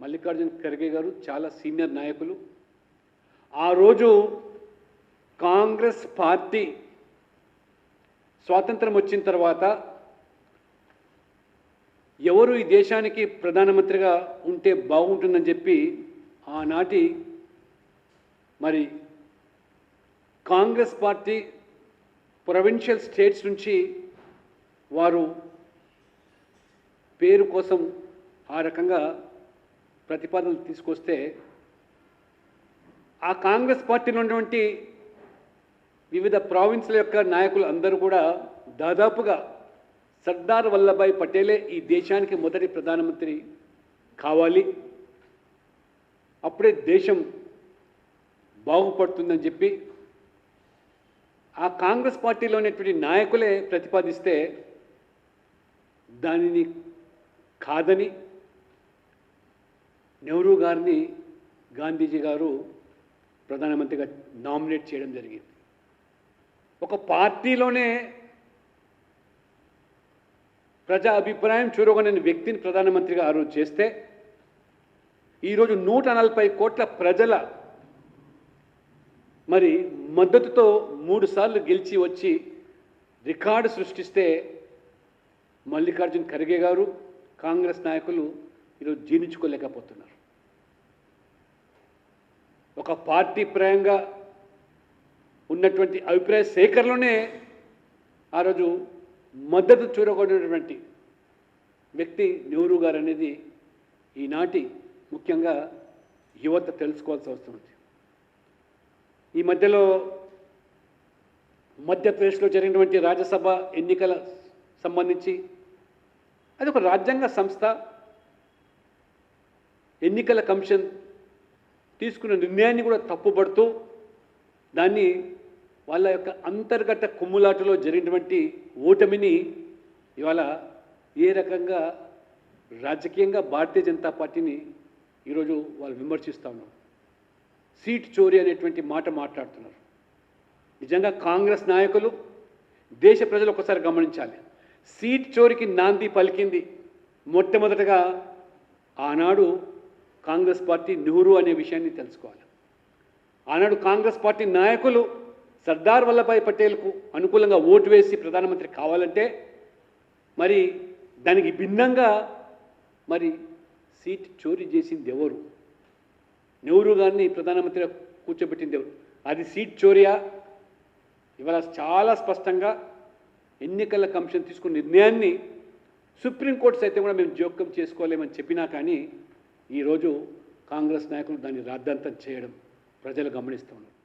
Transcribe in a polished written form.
మల్లికార్జున ఖర్గే గారు చాలా సీనియర్ నాయకులు. ఆ రోజు కాంగ్రెస్ పార్టీ స్వాతంత్రం వచ్చిన తర్వాత ఎవరు ఈ దేశానికి ప్రధానమంత్రిగా ఉంటే బాగుంటుందని చెప్పి ఆనాటి మరి కాంగ్రెస్ పార్టీ ప్రొవిన్షియల్ స్టేట్స్ నుంచి వారు పేరు కోసం ఆ రకంగా ప్రతిపాదనలు తీసుకొస్తే ఆ కాంగ్రెస్ పార్టీలో ఉన్నటువంటి వివిధ ప్రావిన్స్ల యొక్క నాయకులు అందరూ కూడా దాదాపుగా సర్దార్ వల్లభాయ్ పటేలే ఈ దేశానికి మొదటి ప్రధానమంత్రి కావాలి, అప్పుడే దేశం బాగుపడుతుందని చెప్పి ఆ కాంగ్రెస్ పార్టీలో ఉన్నటువంటి నాయకులే ప్రతిపాదిస్తే దానిని కాదని నెహ్రూ గారిని గాంధీజీ గారు ప్రధానమంత్రిగా నామినేట్ చేయడం జరిగింది. ఒక పార్టీలోనే ప్రజా అభిప్రాయం చూరగొనని వ్యక్తిని ప్రధానమంత్రిగా ఆ రోజు చేస్తే ఈరోజు 140 కోట్ల ప్రజల మరి మద్దతుతో 3 సార్లు గెలిచి వచ్చి రికార్డు సృష్టిస్తే మల్లికార్జున ఖర్గే గారు కాంగ్రెస్ నాయకులు ఈరోజు జీర్ణించుకోలేకపోతున్నారు. ఒక పార్టీ పరంగా ఉన్నటువంటి అభిప్రాయ సేకరణలోనే ఆ రోజు మద్దతు చూరగొన్నటువంటి వ్యక్తి నెహ్రూ గారు అనేది ఈనాటి ముఖ్యంగా యువత తెలుసుకోవాల్సి వస్తుంది. ఈ మధ్యలో మధ్యప్రదేశ్లో జరిగినటువంటి రాజ్యసభ ఎన్నికల సంబంధించి అది ఒక రాజ్యాంగ సంస్థ, ఎన్నికల కమిషన్ తీసుకున్న నిర్ణయాన్ని కూడా తప్పుపడుతూ దాన్ని వాళ్ళ యొక్క అంతర్గత కుమ్ములాటలో జరిగినటువంటి ఓటమిని ఇవాళ ఏ రకంగా రాజకీయంగా భారతీయ జనతా పార్టీని ఈరోజు వాళ్ళు విమర్శిస్తూ ఉన్నారు. సీట్ చోరీ అనేటువంటి మాట మాట్లాడుతున్నారు. నిజంగా కాంగ్రెస్ నాయకులు, దేశ ప్రజలు ఒకసారి గమనించాలి. సీట్ చోరీకి నాంది పలికింది మొట్టమొదటగా ఆనాడు కాంగ్రెస్ పార్టీ నెహ్రూ అనే విషయాన్ని తెలుసుకోవాలి. ఆనాడు కాంగ్రెస్ పార్టీ నాయకులు సర్దార్ వల్లభాయ్ పటేల్కు అనుకూలంగా ఓటు వేసి ప్రధానమంత్రి కావాలంటే మరి దానికి భిన్నంగా మరి సీట్ చోరీ చేసింది ఎవరు? నెహ్రూ గారిని ప్రధానమంత్రిగా కూర్చోబెట్టింది ఎవరు? అది సీట్ చోరీయా? ఇవాళ చాలా స్పష్టంగా ఎన్నికల కమిషన్ తీసుకున్న నిర్ణయాన్ని సుప్రీంకోర్టు సైతం కూడా మేము జోక్యం చేసుకోలేమని చెప్పినా కానీ ఈరోజు కాంగ్రెస్ నాయకులు దాన్ని రాద్ధాంతం చేయడం ప్రజలు గమనిస్తూ ఉన్నారు.